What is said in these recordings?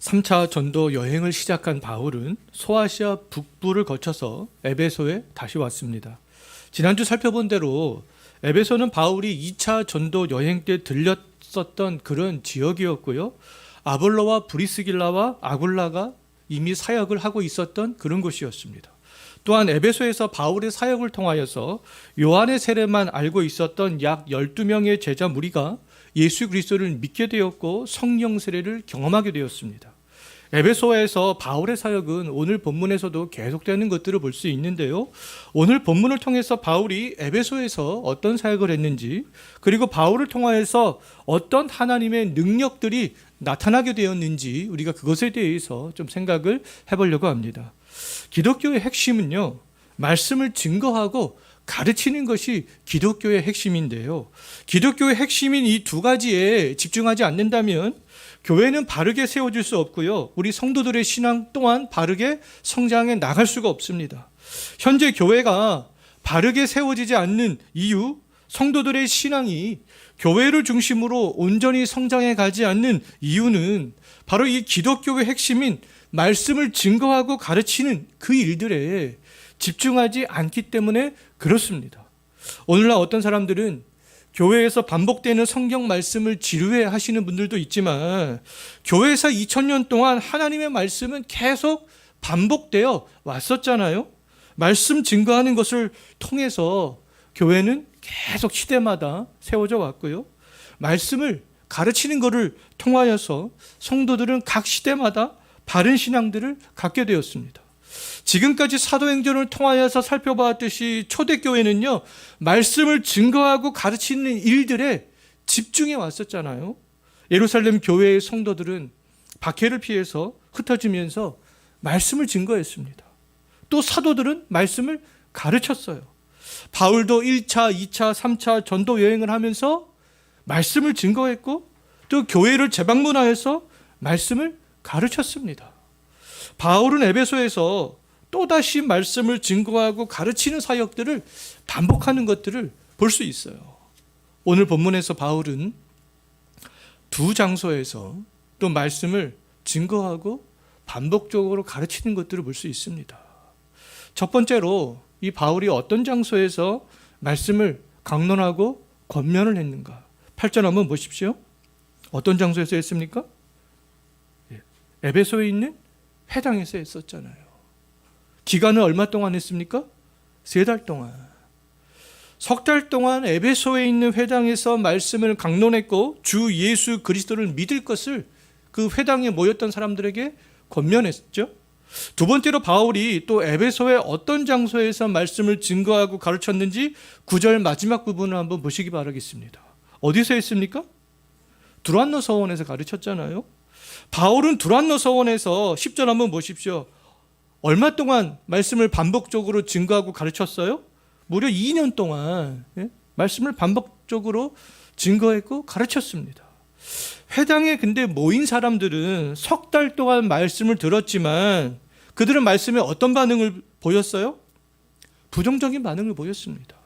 3차 전도 여행을 시작한 바울은 소아시아 북부를 거쳐서 에베소에 다시 왔습니다. 지난주 살펴본 대로 에베소는 바울이 2차 전도 여행 때 들렸었던 그런 지역이었고요. 아볼로와 브리스길라와 아굴라가 이미 사역을 하고 있었던 그런 곳이었습니다. 또한 에베소에서 바울의 사역을 통하여서 요한의 세례만 알고 있었던 약 12명의 제자 무리가 예수 그리스도를 믿게 되었고 성령 세례를 경험하게 되었습니다. 에베소에서 바울의 사역은 오늘 본문에서도 계속되는 것들을 볼 수 있는데요. 오늘 본문을 통해서 바울이 에베소에서 어떤 사역을 했는지, 그리고 바울을 통하여서 어떤 하나님의 능력들이 나타나게 되었는지 우리가 그것에 대해서 좀 생각을 해보려고 합니다. 기독교의 핵심은요, 말씀을 증거하고 가르치는 것이 기독교의 핵심인데요. 기독교의 핵심인 이 두 가지에 집중하지 않는다면 교회는 바르게 세워질 수 없고요. 우리 성도들의 신앙 또한 바르게 성장해 나갈 수가 없습니다. 현재 교회가 바르게 세워지지 않는 이유, 성도들의 신앙이 교회를 중심으로 온전히 성장해 가지 않는 이유는 바로 이 기독교의 핵심인 말씀을 증거하고 가르치는 그 일들에 집중하지 않기 때문에 그렇습니다. 오늘날 어떤 사람들은 교회에서 반복되는 성경 말씀을 지루해 하시는 분들도 있지만 교회에서 2000년 동안 하나님의 말씀은 계속 반복되어 왔었잖아요. 말씀 증거하는 것을 통해서 교회는 계속 시대마다 세워져 왔고요. 말씀을 가르치는 것을 통하여서 성도들은 각 시대마다 바른 신앙들을 갖게 되었습니다. 지금까지 사도행전을 통하여서 살펴보았듯이 초대교회는요, 말씀을 증거하고 가르치는 일들에 집중해 왔었잖아요. 예루살렘 교회의 성도들은 박해를 피해서 흩어지면서 말씀을 증거했습니다. 또 사도들은 말씀을 가르쳤어요. 바울도 1차, 2차, 3차 전도 여행을 하면서 말씀을 증거했고 또 교회를 재방문하여서 말씀을 가르쳤습니다. 바울은 에베소에서 또다시 말씀을 증거하고 가르치는 사역들을 반복하는 것들을 볼 수 있어요. 오늘 본문에서 바울은 두 장소에서 또 말씀을 증거하고 반복적으로 가르치는 것들을 볼 수 있습니다. 첫 번째로 이 바울이 어떤 장소에서 말씀을 강론하고 권면을 했는가? 8절 한번 보십시오. 어떤 장소에서 했습니까? 에베소에 있는 회당에서 했었잖아요. 기간은 얼마 동안 했습니까? 3달 동안. 3달 동안 에베소에 있는 회당에서 말씀을 강론했고 주 예수 그리스도를 믿을 것을 그 회당에 모였던 사람들에게 권면했죠. 두 번째로 바울이 또 에베소의 어떤 장소에서 말씀을 증거하고 가르쳤는지 9절 마지막 부분을 한번 보시기 바라겠습니다. 어디서 했습니까? 두란노 서원에서 가르쳤잖아요. 바울은 두란노 서원에서 10절 한번 보십시오. 얼마 동안 말씀을 반복적으로 증거하고 가르쳤어요? 무려 2년 동안 말씀을 반복적으로 증거했고 가르쳤습니다. 회당에 근데 모인 사람들은 3달 동안 말씀을 들었지만 그들은 말씀에 어떤 반응을 보였어요? 부정적인 반응을 보였습니다.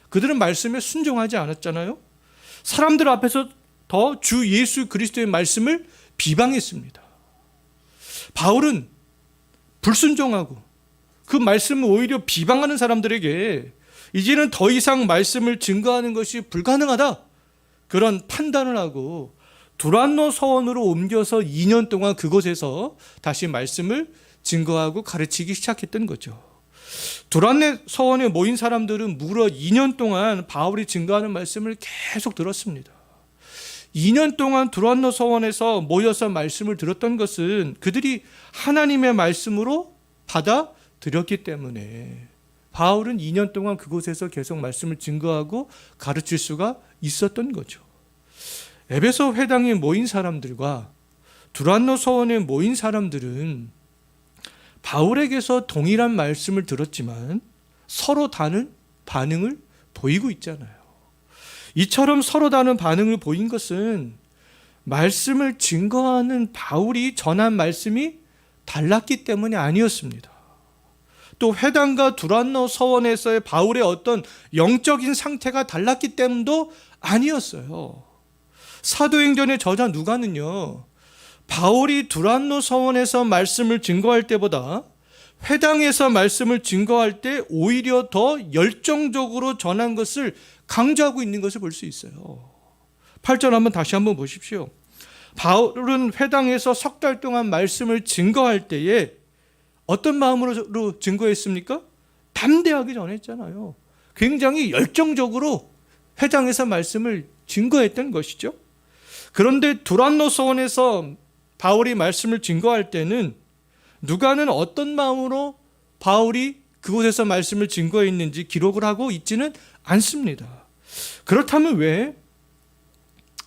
그들은 말씀에 순종하지 않았잖아요. 사람들 앞에서 더 주 예수 그리스도의 말씀을 비방했습니다. 바울은 불순종하고 그 말씀을 오히려 비방하는 사람들에게 이제는 더 이상 말씀을 증거하는 것이 불가능하다, 그런 판단을 하고 두란노 서원으로 옮겨서 2년 동안 그곳에서 다시 말씀을 증거하고 가르치기 시작했던 거죠. 두란노 서원에 모인 사람들은 무려 2년 동안 바울이 증거하는 말씀을 계속 들었습니다. 2년 동안 두란노 서원에서 모여서 말씀을 들었던 것은 그들이 하나님의 말씀으로 받아들였기 때문에 바울은 2년 동안 그곳에서 계속 말씀을 증거하고 가르칠 수가 있었던 거죠. 에베소 회당에 모인 사람들과 두란노 서원에 모인 사람들은 바울에게서 동일한 말씀을 들었지만 서로 다른 반응을 보이고 있잖아요. 이처럼 서로 다른 반응을 보인 것은 말씀을 증거하는 바울이 전한 말씀이 달랐기 때문이 아니었습니다. 또 회당과 두란노 서원에서의 바울의 어떤 영적인 상태가 달랐기 때문도 아니었어요. 사도행전의 저자 누가는요, 바울이 두란노 서원에서 말씀을 증거할 때보다 회당에서 말씀을 증거할 때 오히려 더 열정적으로 전한 것을 강조하고 있는 것을 볼 수 있어요. 8절 한번 보십시오. 바울은 회당에서 석 달 동안 말씀을 증거할 때에 어떤 마음으로 증거했습니까? 담대하게 전했잖아요. 굉장히 열정적으로 회당에서 말씀을 증거했던 것이죠. 그런데 두란노 서원에서 바울이 말씀을 증거할 때는 누가는 어떤 마음으로 바울이 그곳에서 말씀을 증거했는지 기록을 하고 있지는 않습니다. 그렇다면 왜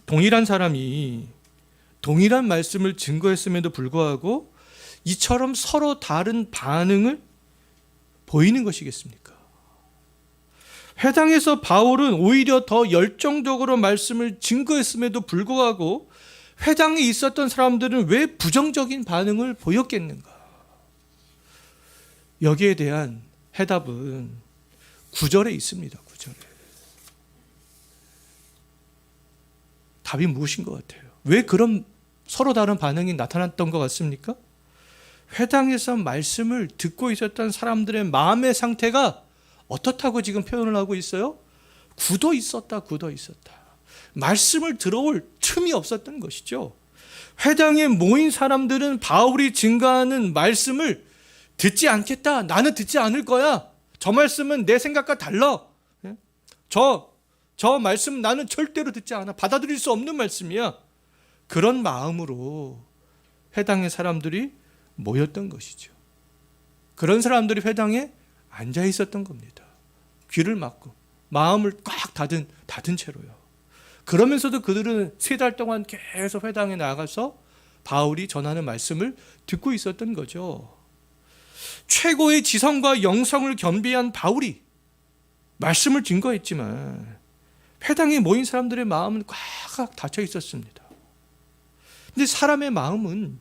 동일한 사람이 동일한 말씀을 증거했음에도 불구하고 이처럼 서로 다른 반응을 보이는 것이겠습니까? 회당에서 바울은 오히려 더 열정적으로 말씀을 증거했음에도 불구하고 회당에 있었던 사람들은 왜 부정적인 반응을 보였겠는가? 여기에 대한 해답은 9절에 있습니다. 9절에. 답이 무엇인 것 같아요? 왜 그런 서로 다른 반응이 나타났던 것 같습니까? 회당에서 말씀을 듣고 있었던 사람들의 마음의 상태가 어떻다고 지금 표현을 하고 있어요? 굳어 있었다. 말씀을 들어올 틈이 없었던 것이죠. 회당에 모인 사람들은 바울이 증거하는 말씀을 듣지 않겠다. 나는 듣지 않을 거야. 저 말씀은 내 생각과 달라. 저 말씀 나는 절대로 듣지 않아. 받아들일 수 없는 말씀이야. 그런 마음으로 회당의 사람들이 모였던 것이죠. 그런 사람들이 회당에 앉아 있었던 겁니다. 귀를 막고 마음을 꽉 닫은 채로요. 그러면서도 그들은 3달 동안 계속 회당에 나가서 바울이 전하는 말씀을 듣고 있었던 거죠. 최고의 지성과 영성을 겸비한 바울이 말씀을 증거했지만 회당에 모인 사람들의 마음은 꽉 닫혀 있었습니다. 근데 사람의 마음은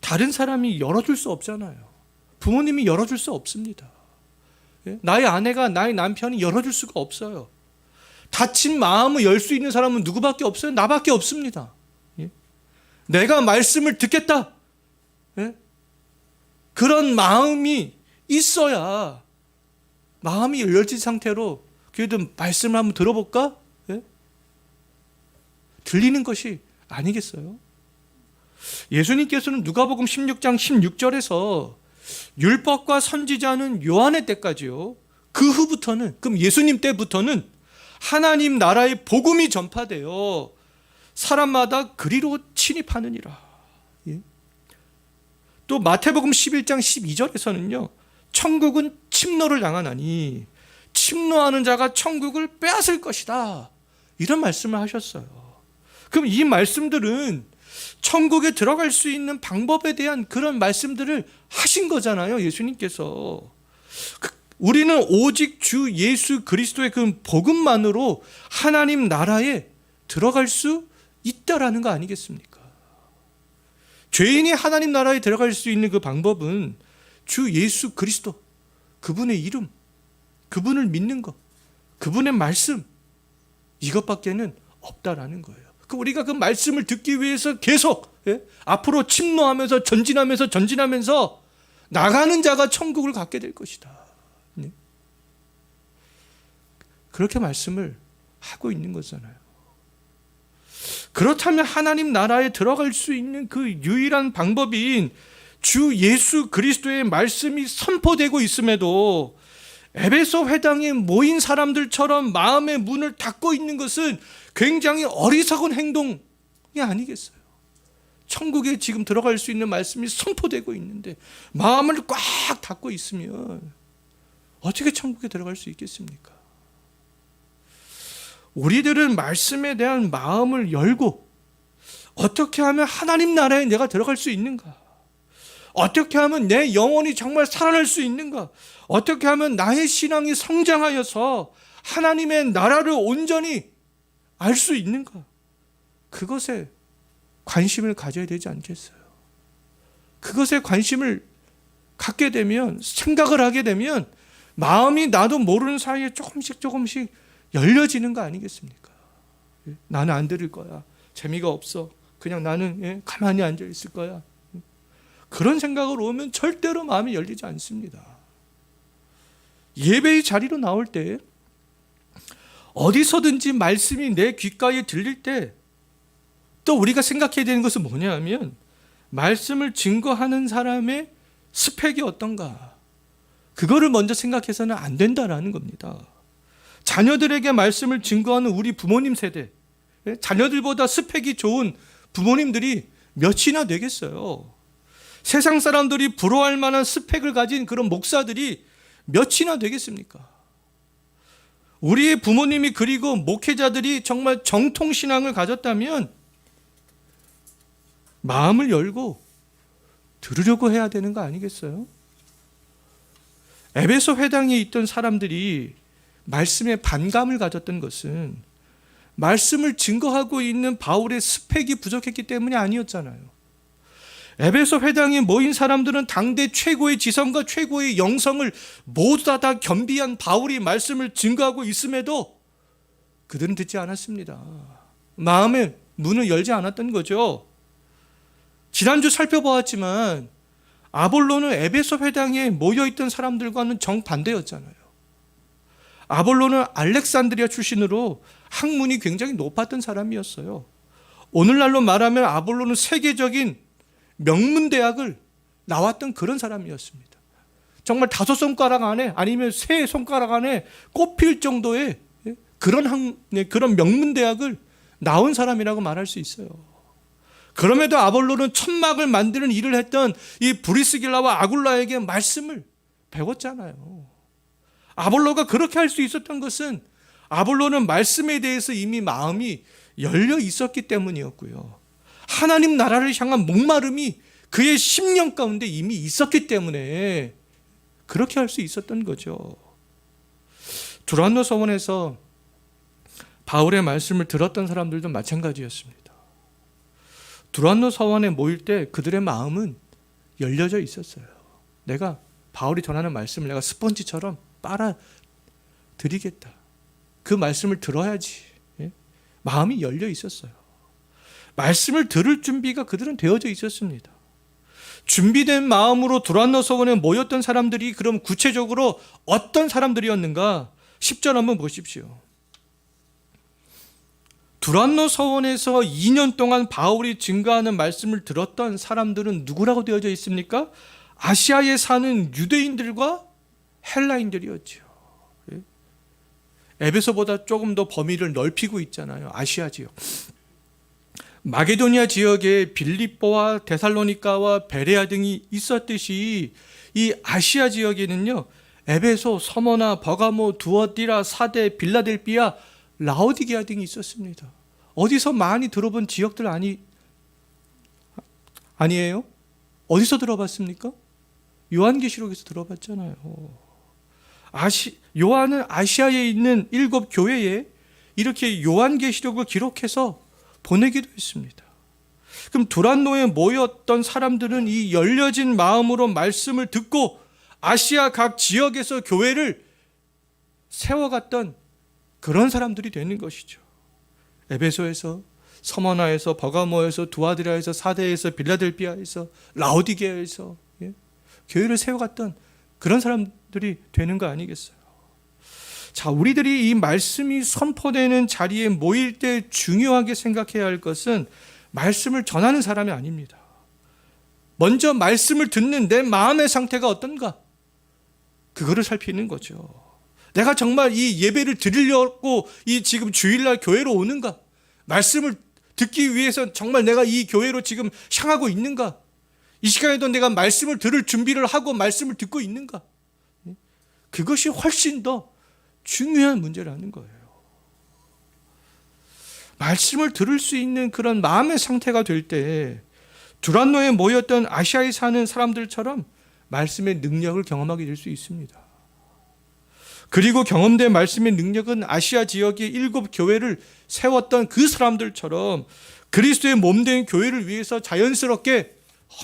다른 사람이 열어줄 수 없잖아요. 부모님이 열어줄 수 없습니다. 나의 아내가, 나의 남편이 열어줄 수가 없어요. 닫힌 마음을 열 수 있는 사람은 누구밖에 없어요? 나밖에 없습니다. 내가 말씀을 듣겠다. 그런 마음이 있어야 마음이 열려진 상태로 그래도 말씀을 한번 들어볼까? 들리는 것이 아니겠어요? 예수님께서는 누가복음 16장 16절에서 율법과 선지자는 요한의 때까지요. 그 후부터는, 그럼 예수님 때부터는 하나님 나라의 복음이 전파되어 사람마다 그리로 침입하느니라. 또 마태복음 11장 12절에서는요. 천국은 침노를 당하나니 침노하는 자가 천국을 빼앗을 것이다. 이런 말씀을 하셨어요. 그럼 이 말씀들은 천국에 들어갈 수 있는 방법에 대한 그런 말씀들을 하신 거잖아요. 예수님께서. 우리는 오직 주 예수 그리스도의 그 복음만으로 하나님 나라에 들어갈 수 있다라는 거 아니겠습니까? 죄인이 하나님 나라에 들어갈 수 있는 그 방법은 주 예수 그리스도, 그분의 이름, 그분을 믿는 것, 그분의 말씀, 이것밖에는 없다라는 거예요. 우리가 그 말씀을 듣기 위해서 계속 앞으로 침노하면서 전진하면서 나가는 자가 천국을 갖게 될 것이다. 그렇게 말씀을 하고 있는 거잖아요. 그렇다면 하나님 나라에 들어갈 수 있는 그 유일한 방법인 주 예수 그리스도의 말씀이 선포되고 있음에도 에베소 회당에 모인 사람들처럼 마음의 문을 닫고 있는 것은 굉장히 어리석은 행동이 아니겠어요? 천국에 지금 들어갈 수 있는 말씀이 선포되고 있는데 마음을 꽉 닫고 있으면 어떻게 천국에 들어갈 수 있겠습니까? 우리들은 말씀에 대한 마음을 열고 어떻게 하면 하나님 나라에 내가 들어갈 수 있는가? 어떻게 하면 내 영혼이 정말 살아날 수 있는가? 어떻게 하면 나의 신앙이 성장하여서 하나님의 나라를 온전히 알 수 있는가? 그것에 관심을 가져야 되지 않겠어요? 그것에 관심을 갖게 되면, 생각을 하게 되면 마음이 나도 모르는 사이에 조금씩 열려지는 거 아니겠습니까? 나는 안 들을 거야. 재미가 없어. 그냥 나는 가만히 앉아 있을 거야. 그런 생각으로 오면 절대로 마음이 열리지 않습니다. 예배의 자리로 나올 때 어디서든지 말씀이 내 귓가에 들릴 때 또 우리가 생각해야 되는 것은 뭐냐 하면 말씀을 증거하는 사람의 스펙이 어떤가, 그거를 먼저 생각해서는 안 된다라는 겁니다. 자녀들에게 말씀을 증거하는 우리 부모님 세대, 자녀들보다 스펙이 좋은 부모님들이 몇이나 되겠어요. 세상 사람들이 부러워할 만한 스펙을 가진 그런 목사들이 몇이나 되겠습니까? 우리의 부모님이 그리고 목회자들이 정말 정통신앙을 가졌다면 마음을 열고 들으려고 해야 되는 거 아니겠어요? 에베소 회당에 있던 사람들이 말씀에 반감을 가졌던 것은 말씀을 증거하고 있는 바울의 스펙이 부족했기 때문이 아니었잖아요. 에베소 회당에 모인 사람들은 당대 최고의 지성과 최고의 영성을 모두 다 겸비한 바울이 말씀을 증거하고 있음에도 그들은 듣지 않았습니다. 마음의 문을 열지 않았던 거죠. 지난주 살펴보았지만 아볼로는 에베소 회당에 모여있던 사람들과는 정반대였잖아요. 아볼로는 알렉산드리아 출신으로 학문이 굉장히 높았던 사람이었어요. 오늘날로 말하면 아볼로는 세계적인 명문대학을 나왔던 그런 사람이었습니다. 정말 5손가락 안에 아니면 3손가락 안에 꼽힐 정도의 그런 명문대학을 나온 사람이라고 말할 수 있어요. 그럼에도 아볼로는 천막을 만드는 일을 했던 이 브리스길라와 아굴라에게 말씀을 배웠잖아요. 아볼로가 그렇게 할 수 있었던 것은 아볼로는 말씀에 대해서 이미 마음이 열려 있었기 때문이었고요. 하나님 나라를 향한 목마름이 그의 심령 가운데 이미 있었기 때문에 그렇게 할 수 있었던 거죠. 두란노 서원에서 바울의 말씀을 들었던 사람들도 마찬가지였습니다. 두란노 서원에 모일 때 그들의 마음은 열려져 있었어요. 내가 바울이 전하는 말씀을 내가 스펀지처럼 빨아들이겠다. 그 말씀을 들어야지. 마음이 열려 있었어요. 말씀을 들을 준비가 그들은 되어져 있었습니다. 준비된 마음으로 두란노 서원에 모였던 사람들이 그럼 구체적으로 어떤 사람들이었는가? 10절 한번 보십시오. 두란노 서원에서 2년 동안 바울이 증거하는 말씀을 들었던 사람들은 누구라고 되어져 있습니까? 아시아에 사는 유대인들과 헬라인들이었죠. 에베소보다 조금 더 범위를 넓히고 있잖아요. 아시아 지역. 마게도니아 지역에 빌립보와 데살로니가와 베레아 등이 있었듯이 이 아시아 지역에는요, 에베소, 서머나, 버가모, 두어디라, 사데, 빌라델비아, 라오디게아 등이 있었습니다. 어디서 많이 들어본 지역들 아니에요? 어디서 들어봤습니까? 요한계시록에서 들어봤잖아요. 요한은 아시아에 있는 7교회에 이렇게 요한계시록을 기록해서 보내기도 했습니다. 그럼 두란노에 모였던 사람들은 이 열려진 마음으로 말씀을 듣고 아시아 각 지역에서 교회를 세워갔던 그런 사람들이 되는 것이죠. 에베소에서, 서머나에서, 버가모에서, 두아디라에서, 사데에서, 빌라델비아에서, 라오디게아에서 교회를 세워갔던 그런 사람들이 되는 거 아니겠어요? 자, 우리들이 이 말씀이 선포되는 자리에 모일 때 중요하게 생각해야 할 것은 말씀을 전하는 사람이 아닙니다. 먼저 말씀을 듣는 내 마음의 상태가 어떤가? 그거를 살피는 거죠. 내가 정말 이 예배를 드리려고 이 지금 주일날 교회로 오는가? 말씀을 듣기 위해서 정말 내가 이 교회로 지금 향하고 있는가? 이 시간에도 내가 말씀을 들을 준비를 하고 말씀을 듣고 있는가? 그것이 훨씬 더 중요한 문제라는 거예요. 말씀을 들을 수 있는 그런 마음의 상태가 될 때 두란노에 모였던 아시아에 사는 사람들처럼 말씀의 능력을 경험하게 될 수 있습니다. 그리고 경험된 말씀의 능력은 아시아 지역의 7교회를 세웠던 그 사람들처럼 그리스도의 몸된 교회를 위해서 자연스럽게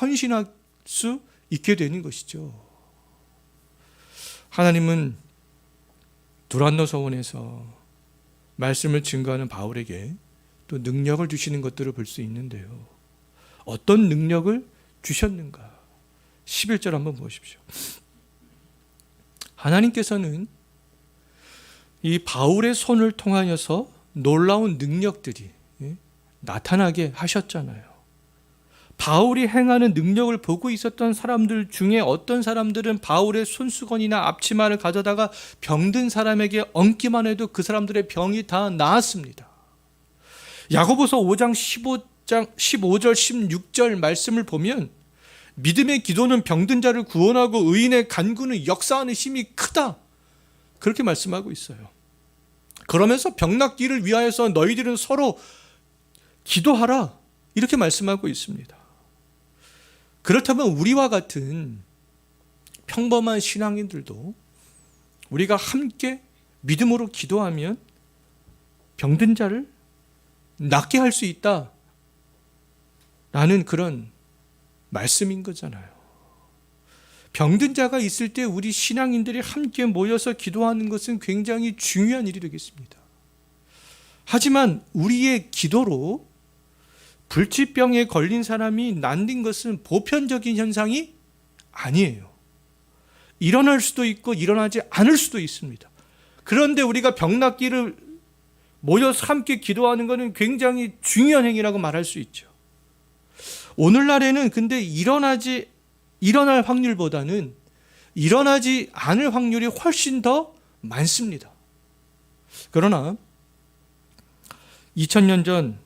헌신할 수 있게 되는 것이죠. 하나님은 두란노 서원에서 말씀을 증거하는 바울에게 또 능력을 주시는 것들을 볼 수 있는데요. 어떤 능력을 주셨는가? 11절 한번 보십시오. 하나님께서는 이 바울의 손을 통하여서 놀라운 능력들이 나타나게 하셨잖아요. 바울이 행하는 능력을 보고 있었던 사람들 중에 어떤 사람들은 바울의 손수건이나 앞치마를 가져다가 병든 사람에게 얹기만 해도 그 사람들의 병이 다 나았습니다. 야고보서 5장 15절 16절 말씀을 보면 믿음의 기도는 병든 자를 구원하고 의인의 간구는 역사하는 힘이 크다, 그렇게 말씀하고 있어요. 그러면서 병 낫기를 위하여서 너희들은 서로 기도하라, 이렇게 말씀하고 있습니다. 그렇다면 우리와 같은 평범한 신앙인들도 우리가 함께 믿음으로 기도하면 병든 자를 낫게 할 수 있다 라는 그런 말씀인 거잖아요. 병든 자가 있을 때 우리 신앙인들이 함께 모여서 기도하는 것은 굉장히 중요한 일이 되겠습니다. 하지만 우리의 기도로 불치병에 걸린 사람이 낫는 것은 보편적인 현상이 아니에요. 일어날 수도 있고 일어나지 않을 수도 있습니다. 그런데 우리가 병 낫기를 모여서 함께 기도하는 것은 굉장히 중요한 행위라고 말할 수 있죠. 오늘날에는 근데 일어날 확률보다는 일어나지 않을 확률이 훨씬 더 많습니다. 그러나 2000년 전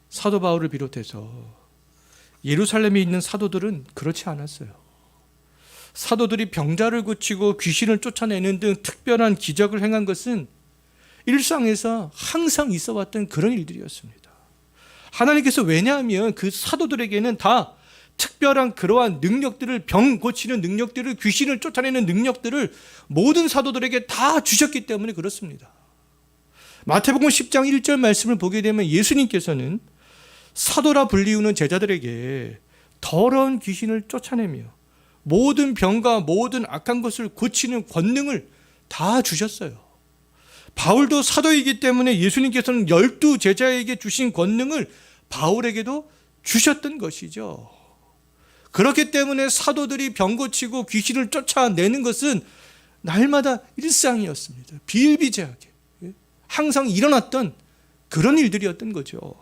사도 바울을 비롯해서 예루살렘에 있는 사도들은 그렇지 않았어요. 사도들이 병자를 고치고 귀신을 쫓아내는 등 특별한 기적을 행한 것은 일상에서 항상 있어 왔던 그런 일들이었습니다. 하나님께서 왜냐하면 그 사도들에게는 다 특별한 그러한 능력들을, 병 고치는 능력들을, 귀신을 쫓아내는 능력들을 모든 사도들에게 다 주셨기 때문에 그렇습니다. 마태복음 10장 1절 말씀을 보게 되면 예수님께서는 사도라 불리우는 제자들에게 더러운 귀신을 쫓아내며 모든 병과 모든 악한 것을 고치는 권능을 다 주셨어요. 바울도 사도이기 때문에 예수님께서는 12 제자에게 주신 권능을 바울에게도 주셨던 것이죠. 그렇기 때문에 사도들이 병 고치고 귀신을 쫓아내는 것은 날마다 일상이었습니다. 비일비재하게 항상 일어났던 그런 일들이었던 거죠.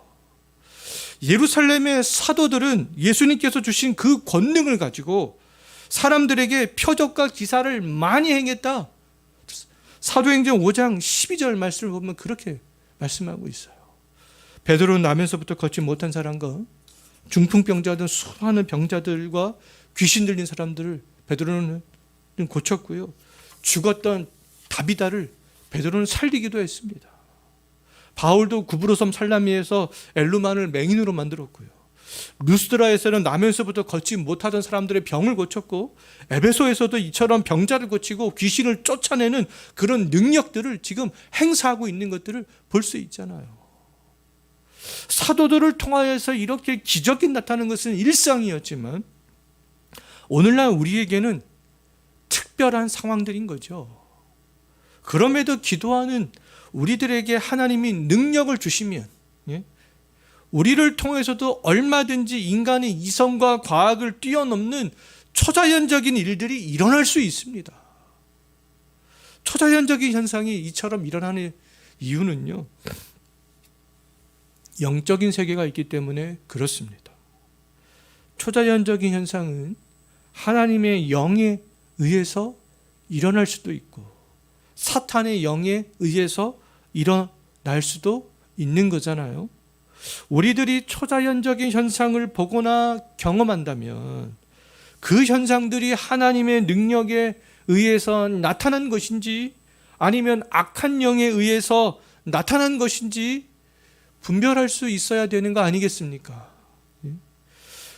예루살렘의 사도들은 예수님께서 주신 그 권능을 가지고 사람들에게 표적과 기사를 많이 행했다. 사도행전 5장 12절 말씀을 보면 그렇게 말씀하고 있어요. 베드로는 나면서부터 걷지 못한 사람과 중풍병자들, 수많은 병자들과 귀신 들린 사람들을 베드로는 고쳤고요. 죽었던 다비다를 베드로는 살리기도 했습니다. 바울도 구브로섬 살라미에서 엘루만을 맹인으로 만들었고요. 루스드라에서는 나면서부터 걷지 못하던 사람들의 병을 고쳤고, 에베소에서도 이처럼 병자를 고치고 귀신을 쫓아내는 그런 능력들을 지금 행사하고 있는 것들을 볼 수 있잖아요. 사도들을 통하여서 이렇게 기적이 나타나는 것은 일상이었지만 오늘날 우리에게는 특별한 상황들인 거죠. 그럼에도 기도하는 우리들에게 하나님이 능력을 주시면 우리를 통해서도 얼마든지 인간의 이성과 과학을 뛰어넘는 초자연적인 일들이 일어날 수 있습니다. 초자연적인 현상이 이처럼 일어나는 이유는요, 영적인 세계가 있기 때문에 그렇습니다. 초자연적인 현상은 하나님의 영에 의해서 일어날 수도 있고 사탄의 영에 의해서 일어날 수도 있는 거잖아요. 우리들이 초자연적인 현상을 보거나 경험한다면 그 현상들이 하나님의 능력에 의해서 나타난 것인지 아니면 악한 영에 의해서 나타난 것인지 분별할 수 있어야 되는 거 아니겠습니까?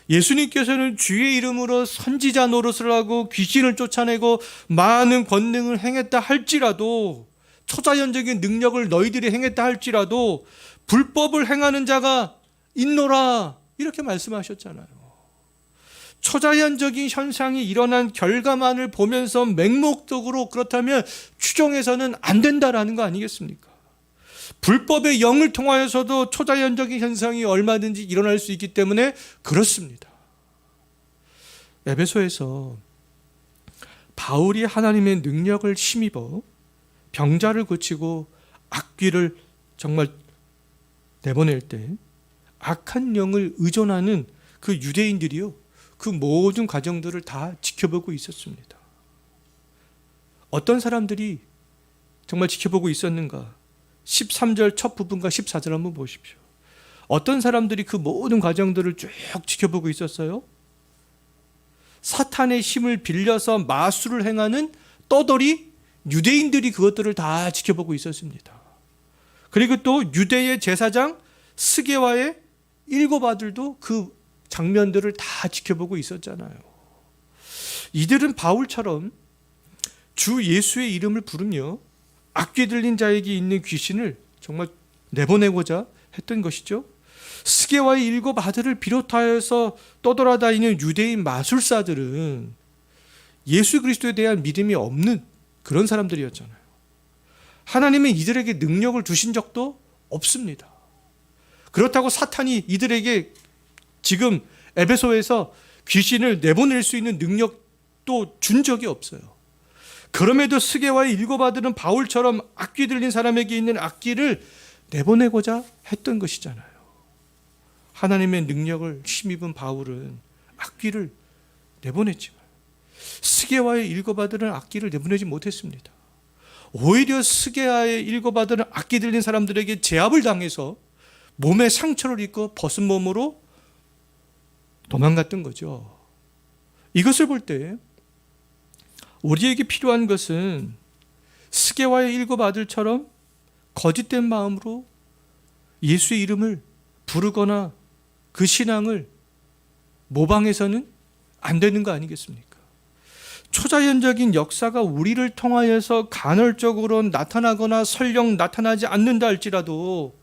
예수님께서는 주의 이름으로 선지자 노릇을 하고 귀신을 쫓아내고 많은 권능을 행했다 할지라도, 초자연적인 능력을 너희들이 행했다 할지라도 불법을 행하는 자가 있노라, 이렇게 말씀하셨잖아요. 초자연적인 현상이 일어난 결과만을 보면서 맹목적으로 그렇다면 추정해서는 안 된다라는 거 아니겠습니까? 불법의 영을 통하여서도 초자연적인 현상이 얼마든지 일어날 수 있기 때문에 그렇습니다. 에베소에서 바울이 하나님의 능력을 힘입어 병자를 고치고 악귀를 정말 내보낼 때 악한 영을 의존하는 그 유대인들이요, 그 모든 과정들을 다 지켜보고 있었습니다. 어떤 사람들이 정말 지켜보고 있었는가? 13절 첫 부분과 14절 한번 보십시오. 어떤 사람들이 그 모든 과정들을 쭉 지켜보고 있었어요? 사탄의 힘을 빌려서 마술을 행하는 떠돌이 유대인들이 그것들을 다 지켜보고 있었습니다. 그리고 또 유대의 제사장 스게와의 7 아들도 그 장면들을 다 지켜보고 있었잖아요. 이들은 바울처럼 주 예수의 이름을 부르며 악귀 들린 자에게 있는 귀신을 정말 내보내고자 했던 것이죠. 스게와의 7 아들을 비롯하여서 떠돌아다니는 유대인 마술사들은 예수 그리스도에 대한 믿음이 없는 그런 사람들이었잖아요. 하나님은 이들에게 능력을 주신 적도 없습니다. 그렇다고 사탄이 이들에게 지금 에베소에서 귀신을 내보낼 수 있는 능력도 준 적이 없어요. 그럼에도 스게와의 7 아들은 바울처럼 악귀 들린 사람에게 있는 악귀를 내보내고자 했던 것이잖아요. 하나님의 능력을 힘입은 바울은 악귀를 내보냈지만 스게와의 7 아들은 악귀를 내보내지 못했습니다. 오히려 스게와의 7 아들은 악귀 들린 사람들에게 제압을 당해서 몸에 상처를 입고 벗은 몸으로 도망갔던 거죠. 이것을 볼 때 우리에게 필요한 것은 스게와의 7 아들처럼 거짓된 마음으로 예수의 이름을 부르거나 그 신앙을 모방해서는 안 되는 거 아니겠습니까? 초자연적인 역사가 우리를 통하여서 간헐적으로 나타나거나 설령 나타나지 않는다 할지라도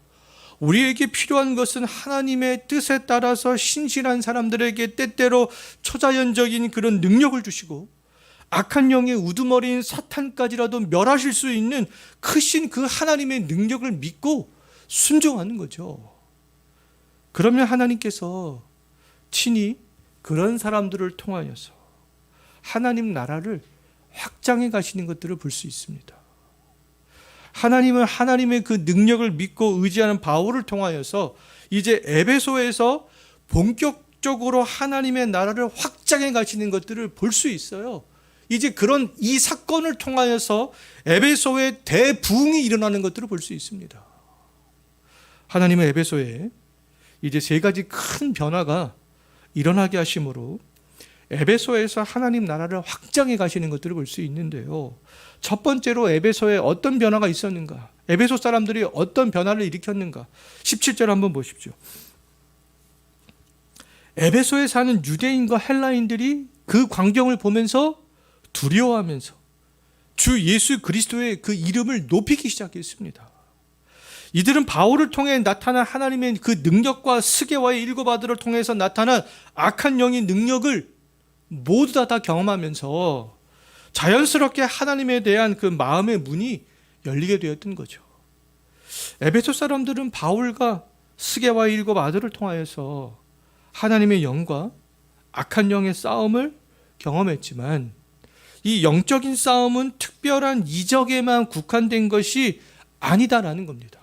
우리에게 필요한 것은 하나님의 뜻에 따라서 신실한 사람들에게 때때로 초자연적인 그런 능력을 주시고 악한 영의 우두머리인 사탄까지라도 멸하실 수 있는 크신 그 하나님의 능력을 믿고 순종하는 거죠. 그러면 하나님께서 친히 그런 사람들을 통하여서 하나님 나라를 확장해 가시는 것들을 볼 수 있습니다. 하나님은 하나님의 그 능력을 믿고 의지하는 바울을 통하여서 이제 에베소에서 본격적으로 하나님의 나라를 확장해 가시는 것들을 볼 수 있어요. 이제 그런 이 사건을 통하여서 에베소에 대부흥이 일어나는 것들을 볼 수 있습니다. 하나님은 에베소에 이제 3가지 큰 변화가 일어나게 하심으로 에베소에서 하나님 나라를 확장해 가시는 것들을 볼 수 있는데요. 첫 번째로 에베소에 어떤 변화가 있었는가? 에베소 사람들이 어떤 변화를 일으켰는가? 17절 한번 보십시오. 에베소에 사는 유대인과 헬라인들이 그 광경을 보면서 두려워하면서 주 예수 그리스도의 그 이름을 높이기 시작했습니다. 이들은 바울을 통해 나타난 하나님의 그 능력과 스게와의 7 아들을 통해서 나타난 악한 영의 능력을 모두 다 경험하면서 자연스럽게 하나님에 대한 그 마음의 문이 열리게 되었던 거죠. 에베소 사람들은 바울과 스게와의 7 아들을 통하여서 하나님의 영과 악한 영의 싸움을 경험했지만 이 영적인 싸움은 특별한 이적에만 국한된 것이 아니다라는 겁니다.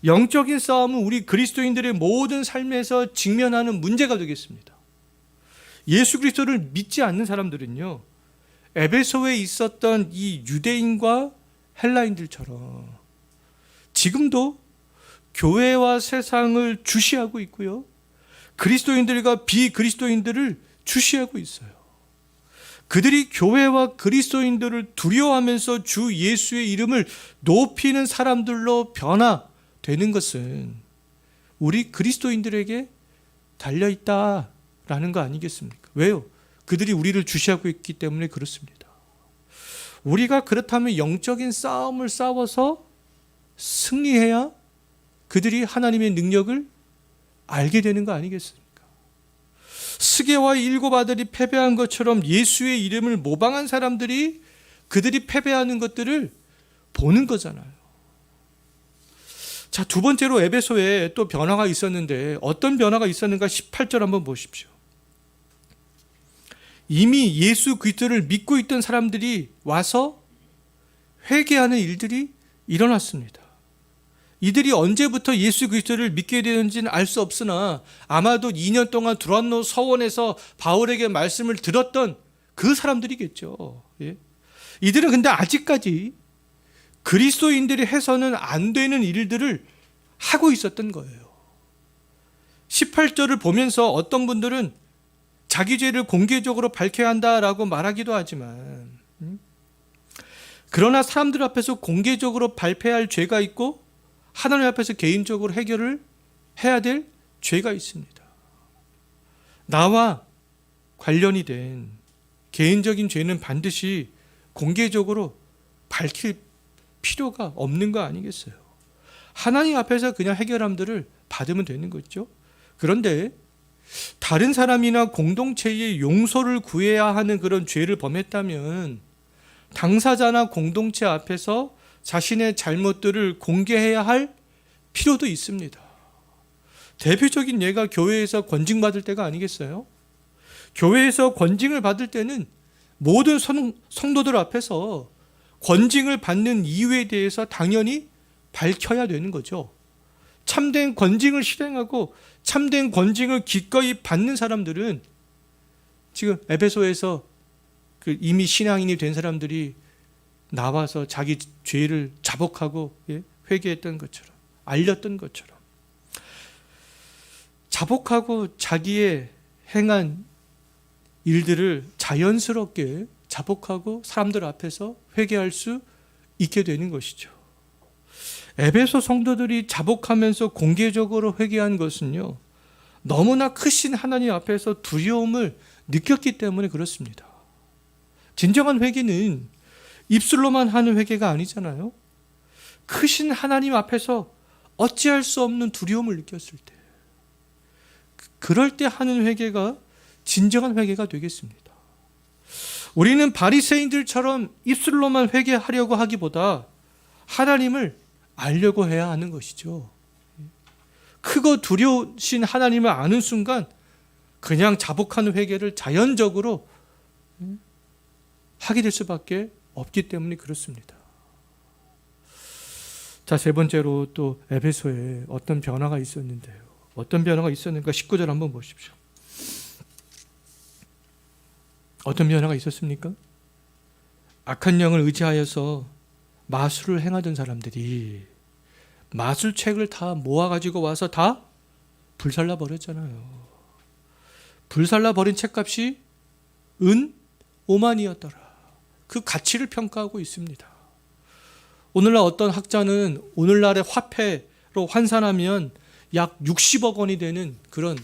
영적인 싸움은 우리 그리스도인들의 모든 삶에서 직면하는 문제가 되겠습니다. 예수 그리스도를 믿지 않는 사람들은요, 에베소에 있었던 이 유대인과 헬라인들처럼 지금도 교회와 세상을 주시하고 있고요, 그리스도인들과 비그리스도인들을 주시하고 있어요. 그들이 교회와 그리스도인들을 두려워하면서 주 예수의 이름을 높이는 사람들로 변화되는 것은 우리 그리스도인들에게 달려있다라는 거 아니겠습니까? 왜요? 그들이 우리를 주시하고 있기 때문에 그렇습니다. 우리가 그렇다면 영적인 싸움을 싸워서 승리해야 그들이 하나님의 능력을 알게 되는 거 아니겠습니까? 스게와의 7 아들이 패배한 것처럼 예수의 이름을 모방한 사람들이 그들이 패배하는 것들을 보는 거잖아요. 자, 두 번째로 에베소에 또 변화가 있었는데 어떤 변화가 있었는가 18절 한번 보십시오. 이미 예수 그리스도를 믿고 있던 사람들이 와서 회개하는 일들이 일어났습니다. 이들이 언제부터 예수 그리스도를 믿게 되는지는 알 수 없으나 아마도 2년 동안 두란노 서원에서 바울에게 말씀을 들었던 그 사람들이겠죠. 예? 이들은 근데 아직까지 그리스도인들이 해서는 안 되는 일들을 하고 있었던 거예요. 18절을 보면서 어떤 분들은 자기 죄를 공개적으로 밝혀야 한다라고 말하기도 하지만 그러나 사람들 앞에서 공개적으로 발표할 죄가 있고 하나님 앞에서 개인적으로 해결을 해야 될 죄가 있습니다. 나와 관련이 된 개인적인 죄는 반드시 공개적으로 밝힐 필요가 없는 거 아니겠어요? 하나님 앞에서 그냥 해결함들을 받으면 되는 거죠. 그런데 다른 사람이나 공동체의 용서를 구해야 하는 그런 죄를 범했다면 당사자나 공동체 앞에서 자신의 잘못들을 공개해야 할 필요도 있습니다. 대표적인 예가 교회에서 권징받을 때가 아니겠어요? 교회에서 권징을 받을 때는 모든 성도들 앞에서 권징을 받는 이유에 대해서 당연히 밝혀야 되는 거죠. 참된 권징을 실행하고 참된 권징을 기꺼이 받는 사람들은 지금 에베소에서 그 이미 신앙인이 된 사람들이 나와서 자기 죄를 자복하고 회개했던 것처럼 알렸던 것처럼 자복하고 자기의 행한 일들을 자연스럽게 자복하고 사람들 앞에서 회개할 수 있게 되는 것이죠. 에베소 성도들이 자복하면서 공개적으로 회개한 것은요, 너무나 크신 하나님 앞에서 두려움을 느꼈기 때문에 그렇습니다. 진정한 회개는 입술로만 하는 회개가 아니잖아요. 크신 하나님 앞에서 어찌할 수 없는 두려움을 느꼈을 때, 그럴 때 하는 회개가 진정한 회개가 되겠습니다. 우리는 바리새인들처럼 입술로만 회개하려고 하기보다 하나님을 알려고 해야 하는 것이죠. 크고 두려우신 하나님을 아는 순간 그냥 자복하는 회개를 자연적으로 하게 될 수밖에 없기 때문에 그렇습니다. 자, 세 번째로 또 에베소에 어떤 변화가 있었는데요. 어떤 변화가 있었는가 19절 한번 보십시오. 어떤 변화가 있었습니까? 악한 영을 의지하여서 마술을 행하던 사람들이 마술책을 다 모아가지고 와서 다 불살라 버렸잖아요. 불살라 버린 책값이 은 5만이었더라. 그 가치를 평가하고 있습니다. 오늘날 어떤 학자는 오늘날의 화폐로 환산하면 약 60억 원이 되는 그런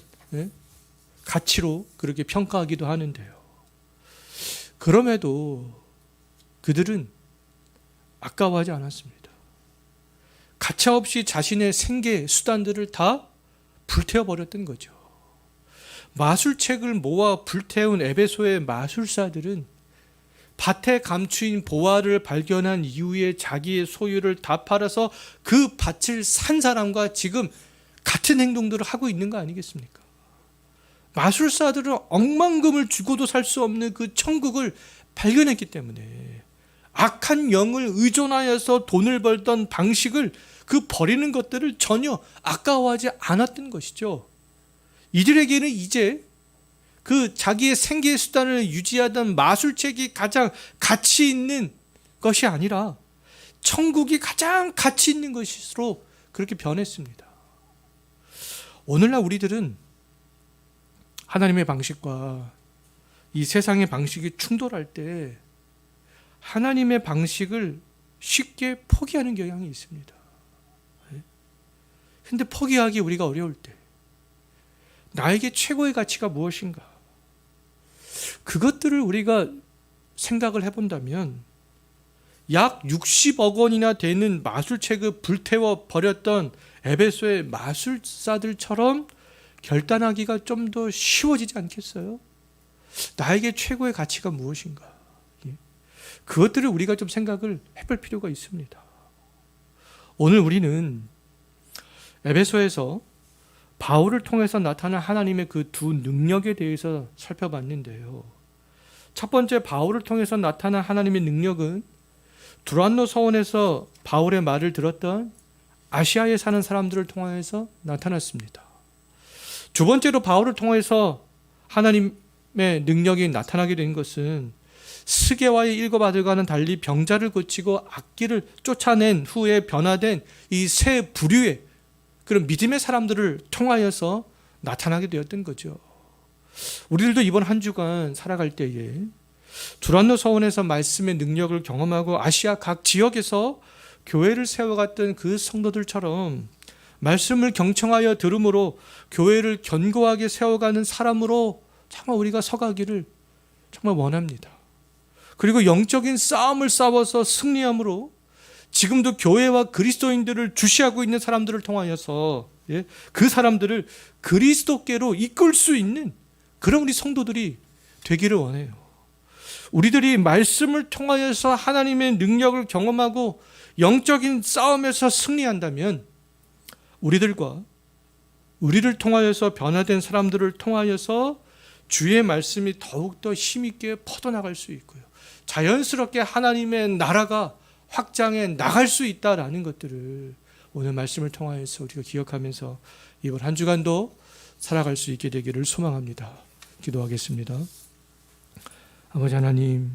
가치로 그렇게 평가하기도 하는데요. 그럼에도 그들은 아까워하지 않았습니다. 가차없이 자신의 생계 수단들을 다 불태워버렸던 거죠. 마술책을 모아 불태운 에베소의 마술사들은 밭에 감추인 보화를 발견한 이후에 자기의 소유를 다 팔아서 그 밭을 산 사람과 지금 같은 행동들을 하고 있는 거 아니겠습니까? 마술사들은 억만금을 주고도 살 수 없는 그 천국을 발견했기 때문에 악한 영을 의존하여서 돈을 벌던 방식을 그 버리는 것들을 전혀 아까워하지 않았던 것이죠. 이들에게는 이제 그 자기의 생계 수단을 유지하던 마술책이 가장 가치 있는 것이 아니라 천국이 가장 가치 있는 것으로 그렇게 변했습니다. 오늘날 우리들은 하나님의 방식과 이 세상의 방식이 충돌할 때 하나님의 방식을 쉽게 포기하는 경향이 있습니다. 근데 포기하기 우리가 어려울 때 나에게 최고의 가치가 무엇인가? 그것들을 우리가 생각을 해본다면 약 60억 원이나 되는 마술책을 불태워 버렸던 에베소의 마술사들처럼 결단하기가 좀 더 쉬워지지 않겠어요? 나에게 최고의 가치가 무엇인가? 그것들을 우리가 좀 생각을 해볼 필요가 있습니다. 오늘 우리는 에베소에서 바울을 통해서 나타난 하나님의 그 두 능력에 대해서 살펴봤는데요. 첫 번째, 바울을 통해서 나타난 하나님의 능력은 두란노 서원에서 바울의 말을 들었던 아시아에 사는 사람들을 통하여서 나타났습니다. 두 번째로 바울을 통해서 하나님의 능력이 나타나게 된 것은 스게와의 일곱 아들과는 달리 병자를 고치고 악기를 쫓아낸 후에 변화된 이 새 부류의 그런 믿음의 사람들을 통하여서 나타나게 되었던 거죠. 우리들도 이번 한 주간 살아갈 때에 두란노 서원에서 말씀의 능력을 경험하고 아시아 각 지역에서 교회를 세워갔던 그 성도들처럼 말씀을 경청하여 들음으로 교회를 견고하게 세워가는 사람으로 정말 우리가 서가기를 정말 원합니다. 그리고 영적인 싸움을 싸워서 승리함으로 지금도 교회와 그리스도인들을 주시하고 있는 사람들을 통하여서 그 사람들을 그리스도께로 이끌 수 있는 그런 우리 성도들이 되기를 원해요. 우리들이 말씀을 통하여서 하나님의 능력을 경험하고 영적인 싸움에서 승리한다면 우리들과 우리를 통하여서 변화된 사람들을 통하여서 주의 말씀이 더욱더 힘있게 퍼져나갈 수 있고요. 자연스럽게 하나님의 나라가 확장해 나갈 수 있다라는 것들을 오늘 말씀을 통하여서 우리가 기억하면서 이번 한 주간도 살아갈 수 있게 되기를 소망합니다. 기도하겠습니다. 아버지 하나님,